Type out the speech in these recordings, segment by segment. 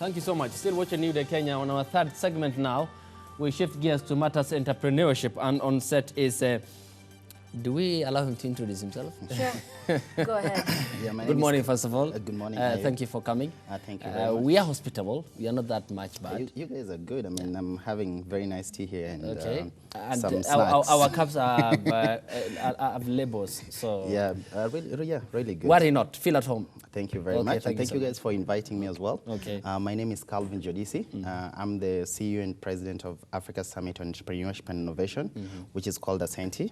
Thank you so much. Still watching New Day Kenya. On our third segment now, we shift gears to matters entrepreneurship, and on set is... do we allow him to introduce himself? Sure. Go ahead. Yeah, good morning, first of all. Good morning. Thank you for coming. Thank you very much. We are hospitable. We are not that much bad. You guys are good. I mean, I'm having very nice tea here and, and some snacks. Our cups have labels. So yeah, really good. Worry not. Feel at home. Thank you very much. And thank you guys for inviting me as well. Okay. My name is Calvin Jodisi. I'm the CEO and President of Africa Summit on Entrepreneurship and Innovation, which is called Ascenti.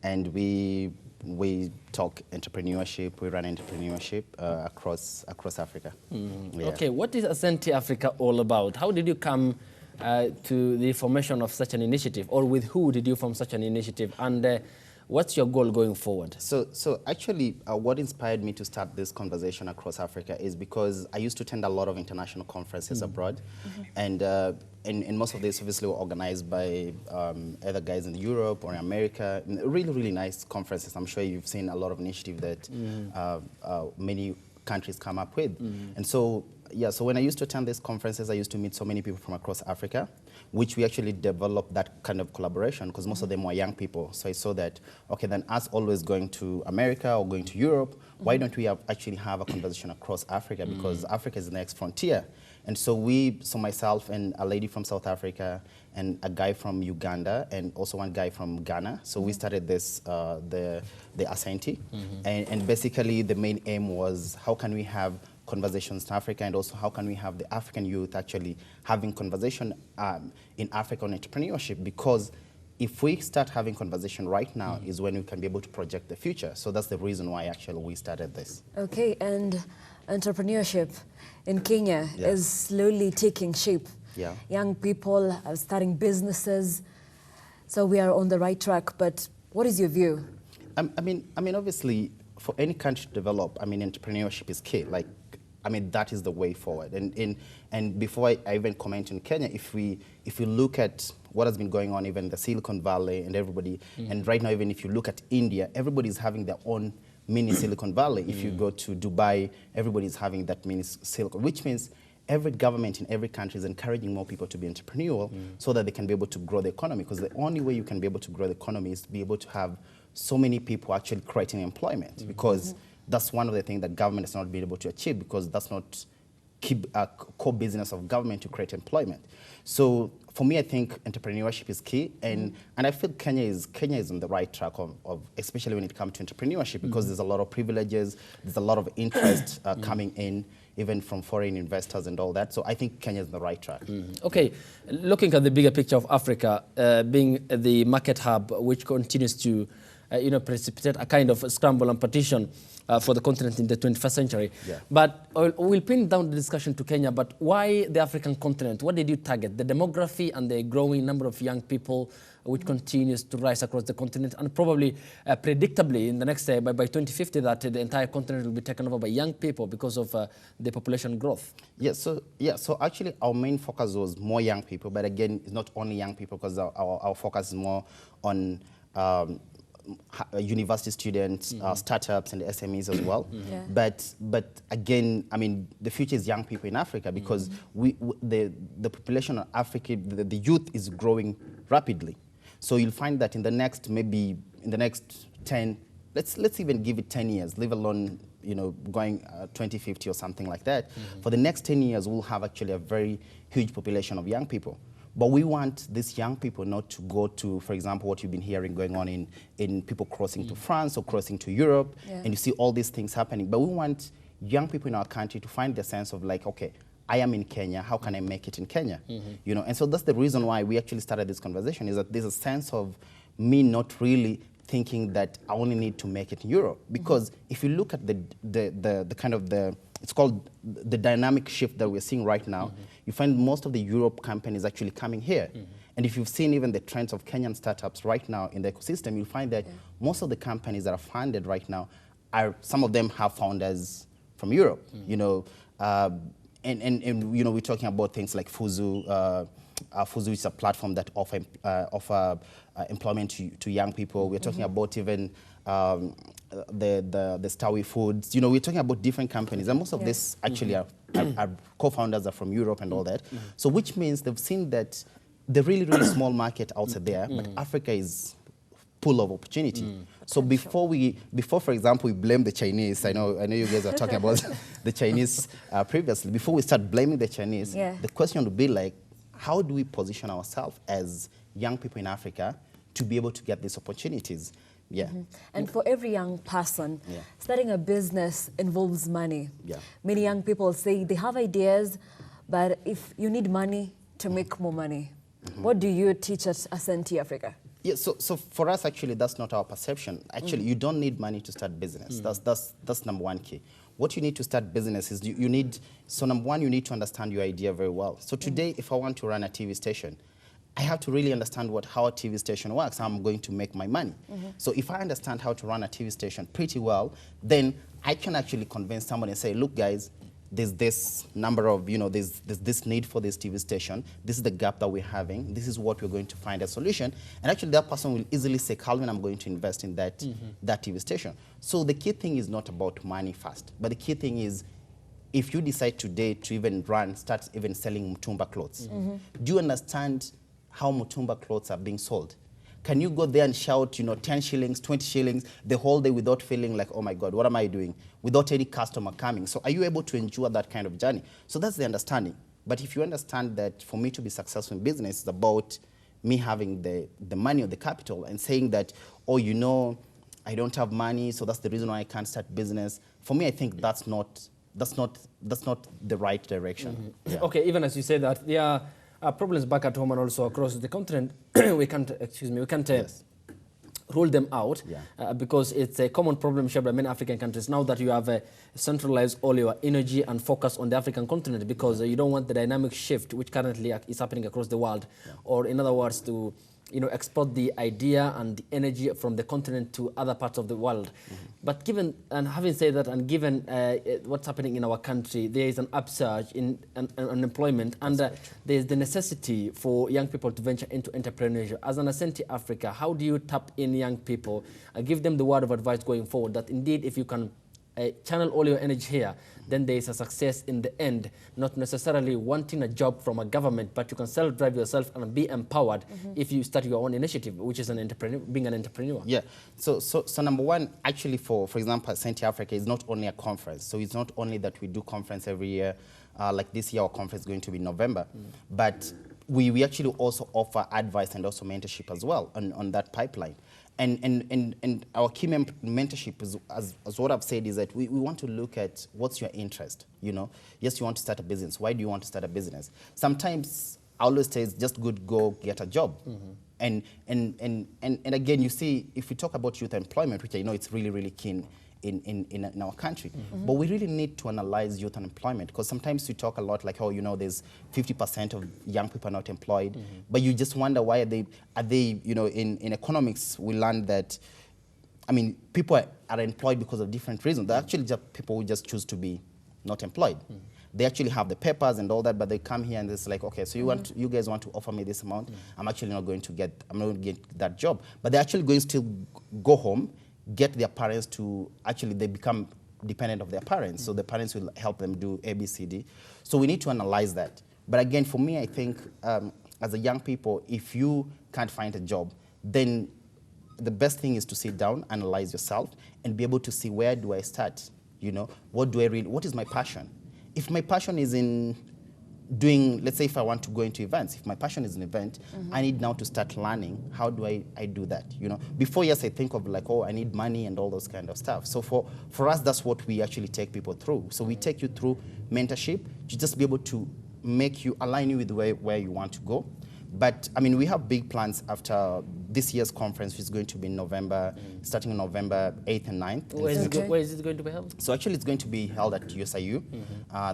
And we talk entrepreneurship, we run entrepreneurship across Africa. Yeah. Okay, what is Ascenti Africa all about? How did you come to the formation of such an initiative, or with who did you form such an initiative, and what's your goal going forward? So actually, what inspired me to start this conversation across Africa is because I used to attend a lot of international conferences abroad, and most of these obviously were organized by other guys in Europe or in America. Really, really nice conferences. I'm sure you've seen a lot of initiative that many countries come up with. And so, yeah, so when I used to attend these conferences, I used to meet so many people from across Africa, which we actually developed that kind of collaboration because most of them were young people. So I saw that, okay, then us always going to America or going to Europe, why don't we actually have a conversation across Africa, because Africa is the next frontier. And so myself and a lady from South Africa and a guy from Uganda and also one guy from Ghana. So we started this, the Ascenti. And basically the main aim was how can we have conversations in Africa, and also how can we have the African youth actually having conversation in Africa on entrepreneurship, because if we start having conversation right now is when we can be able to project the future. So that's the reason why actually we started this. Okay, and entrepreneurship in Kenya is slowly taking shape. Yeah. Young people are starting businesses, so we are on the right track, but what is your view? I mean, obviously, for any country to develop, I mean, entrepreneurship is key. Like, I mean, that is the way forward. And before I even comment on Kenya, if we look at what has been going on, even the Silicon Valley and everybody, and right now, even if you look at India, everybody's having their own mini Silicon Valley. If you go to Dubai, everybody's having that mini Silicon, which means every government in every country is encouraging more people to be entrepreneurial so that they can be able to grow the economy. Because the only way you can be able to grow the economy is to be able to have so many people actually creating employment, because that's one of the things that government has not been able to achieve, because that's not a core business of government to create employment. So for me, I think entrepreneurship is key, and I feel Kenya is on the right track of especially when it comes to entrepreneurship, because there's a lot of privileges, there's a lot of interest coming in, even from foreign investors and all that. So I think Kenya is on the right track. Okay, looking at the bigger picture of Africa, being the market hub, which continues to precipitate a kind of scramble and partition for the continent in the 21st century. Yeah. But we'll pin down the discussion to Kenya, but why the African continent? What did you target? The demography and the growing number of young people which continues to rise across the continent, and probably predictably in the next, by 2050, that the entire continent will be taken over by young people because of the population growth. So actually our main focus was more young people, but again, it's not only young people, because our focus is more on university students, startups, and SMEs as well. But again, I mean, the future is young people in Africa, because the population of Africa, the youth is growing rapidly. So you'll find that in the next 10, let's even give it 10 years, leave alone going 2050 or something like that. For the next 10 years, we'll have actually a very huge population of young people. But we want these young people not to go to, for example, what you've been hearing going on in people crossing to France or crossing to Europe, and you see all these things happening. But we want young people in our country to find the sense of like, okay, I am in Kenya, how can I make it in Kenya? And so that's the reason why we actually started this conversation, is that there's a sense of me not really thinking that I only need to make it in Europe. Because if you look at the kind of it's called the dynamic shift that we're seeing right now, you find most of the Europe companies actually coming here. And if you've seen even the trends of Kenyan startups right now in the ecosystem, you'll find that most of the companies that are funded right now some of them have founders from Europe, and we're talking about things like Fuzu. Fuzu is a platform that offer employment to young people. We're talking about even the Stawi Foods. We're talking about different companies, and most of this actually are our co-founders are from Europe and all that. So which means they've seen that the really, really small market outside there, but Africa is full of opportunity. So before, for example, we blame the Chinese, I know you guys are talking about the Chinese previously, before we start blaming the Chinese, the question would be like, how do we position ourselves as young people in Africa to be able to get these opportunities? Yeah. And for every young person, starting a business involves money. Yeah. Many young people say they have ideas, but if you need money to make more money, what do you teach at Asante Africa? Yeah, so for us, actually, that's not our perception. Actually, you don't need money to start business. That's number one key. What you need to start business is you need, so number one, you need to understand your idea very well. So today, if I want to run a TV station, I have to really understand how a TV station works, how I'm going to make my money. So if I understand how to run a TV station pretty well, then I can actually convince someone and say, look, guys, there's this number of, there's this need for this TV station. This is the gap that we're having. This is what we're going to find a solution. And actually, that person will easily say, Calvin, I'm going to invest in that, that TV station. So the key thing is not about money first, but the key thing is, if you decide today to even start even selling Mutumba clothes, do you understand how Mutumba clothes are being sold? Can you go there and shout, 10 shillings, 20 shillings the whole day without feeling like, oh my God, what am I doing? Without any customer coming. So are you able to endure that kind of journey? So that's the understanding. But if you understand that for me to be successful in business, it's about me having the money or the capital and saying that, oh, I don't have money, so that's the reason why I can't start business. For me, I think that's not the right direction. Yeah. Okay, even as you say that, there are problems back at home and also across the continent. we can't rule them out because it's a common problem shared by many African countries. Now that you have centralized all your energy and focus on the African continent, because you don't want the dynamic shift which currently is happening across the world, or in other words, to export the idea and the energy from the continent to other parts of the world. But given, and having said that, and given what's happening in our country, there is an upsurge in unemployment, and there is the necessity for young people to venture into entrepreneurship. As an Asante Africa, how do you tap in young people and give them the word of advice going forward that indeed if you can channel all your energy here, then there is a success in the end, not necessarily wanting a job from a government, but you can self-drive yourself and be empowered if you start your own initiative, which is being an entrepreneur. Yeah, so number one, actually for example, Asante Africa is not only a conference. So it's not only that we do conference every year, like this year our conference is going to be in November, but we actually also offer advice and also mentorship as well on that pipeline. And our key mentorship is, as what I've said, is that we want to look at what's your interest, Yes, you want to start a business. Why do you want to start a business? Sometimes I always say it's just good, go get a job. And again, you see, if we talk about youth employment, which I know it's really, really keen in our country. But we really need to analyze youth unemployment, because sometimes we talk a lot like, oh, there's 50% of young people are not employed, but you just wonder why are they in economics we learned that, people are employed because of different reasons. They're actually just people who just choose to be not employed. They actually have the papers and all that, but they come here and it's like, okay, so you guys want to offer me this amount, I'm actually not going to get that job. But they're actually going to go home, get their parents to, they become dependent of their parents. So the parents will help them do A, B, C, D. So we need to analyze that. But again, for me, I think as a young people, if you can't find a job, then the best thing is to sit down, analyze yourself, and be able to see, where do I start? What is my passion? If my passion is in doing, let's say if I want to go into events, if my passion is an event, I need now to start learning, how do I do that, Before, yes, I think of like, oh, I need money and all those kind of stuff. So for us, that's what we actually take people through. So we take you through mentorship to just be able to align you with where you want to go. But, we have big plans after this year's conference, which is going to be in November, starting on November 8th and 9th. Where is it going to be held? So actually, it's going to be held at USIU.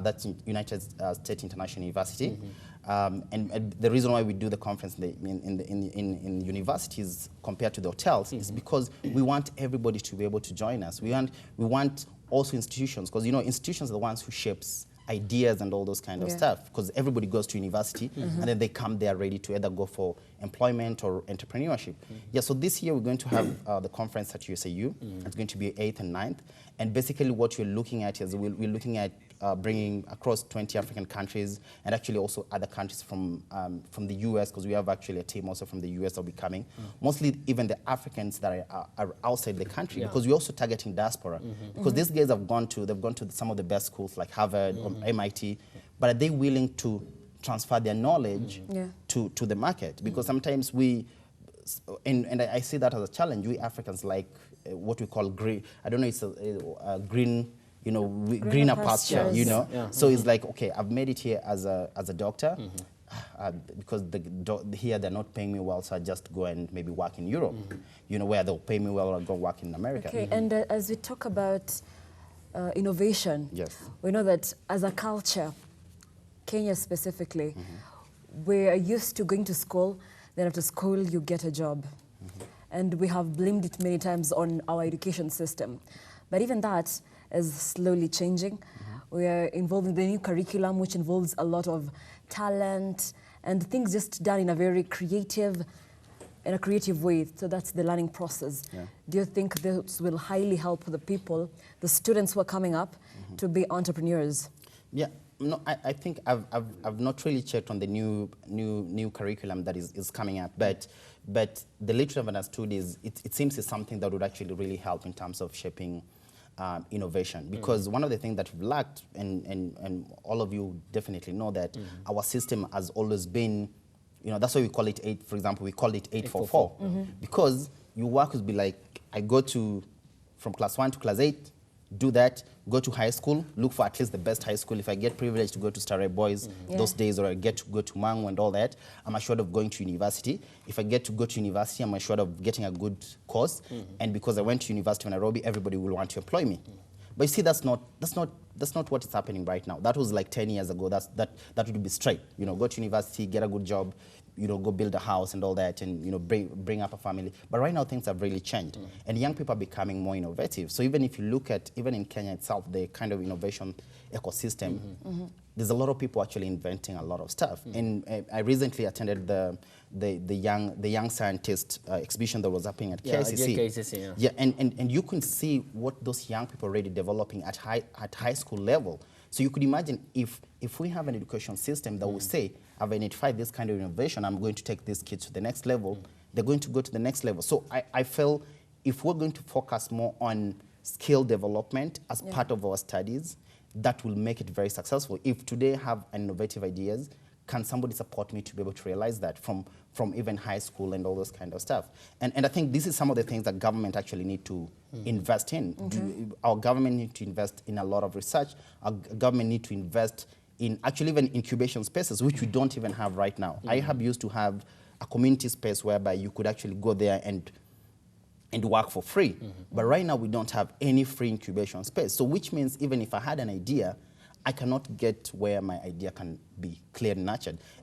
That's United States International University. And the reason why we do the conference in universities compared to the hotels is because we want everybody to be able to join us. We want also institutions, because, institutions are the ones who shapes ideas and all those kind of stuff, because everybody goes to university and then they come there ready to either go for employment or entrepreneurship. Yeah, so this year we're going to have the conference at USIU. It's going to be 8th and 9th. And basically what we're looking at is we're looking at bringing across 20 African countries and actually also other countries from the US, because we have actually a team also from the US that will be coming. Mostly even the Africans that are outside the country, because we're also targeting diaspora. Because these guys they've gone to some of the best schools like Harvard or MIT, but are they willing to transfer their knowledge to the market? Because sometimes and I see that as a challenge. We Africans like what we call green. I don't know. It's a green, greener pasture. So it's like, okay, I've made it here as a doctor, because here they're not paying me well, so I just go and maybe work in Europe, where they'll pay me well, or go work in America. Okay, and as we talk about innovation, we know that as a culture, Kenya specifically, we're used to going to school. Then after school, you get a job. And we have blamed it many times on our education system. But even that is slowly changing. We are involved in the new curriculum, which involves a lot of talent and things just done in a very creative way. So that's the learning process. Do you think this will highly help the people, the students who are coming up, to be entrepreneurs? Yeah. No, I think I've not really checked on the new curriculum that is coming up, but the little I've understood is it seems it's something that would actually really help in terms of shaping innovation. Because one of the things that we've lacked, and all of you definitely know that our system has always been, that's why we call it for example, we call it 844, because your work would be like, I go from class 1 to class 8. Do that, go to high school, look for at least the best high school. If I get privileged to go to Starehe Boys those days, or I get to go to Mangu and all that, I'm assured of going to university. If I get to go to university, I'm assured of getting a good course. And because I went to University of Nairobi, everybody will want to employ me. But you see, that's not what is happening right now. That was like 10 years ago. That would be straight. Go to university, get a good job, go build a house and all that, and bring up a family. But right now things have really changed, and young people are becoming more innovative. So even if you look at even in Kenya itself, the kind of innovation ecosystem, there's a lot of people actually inventing a lot of stuff. And I recently attended the young scientist exhibition that was happening at KICC. And you can see what those young people are already developing at high school level. So you could imagine if we have an education system that will say, I've identified this kind of innovation, I'm going to take these kids to the next level, they're going to go to the next level. So I feel if we're going to focus more on skill development as part of our studies, that will make it very successful. If today I have innovative ideas, can somebody support me to be able to realize that from even high school and all those kind of stuff? And I think this is some of the things that government actually need to invest in. Our government need to invest in a lot of research. Our government need to invest in actually even incubation spaces, which we don't even have right now. IHAB used to have a community space whereby you could actually go there and work for free. But right now we don't have any free incubation space. So which means even if I had an idea, I cannot get where my idea can be clearly nurtured.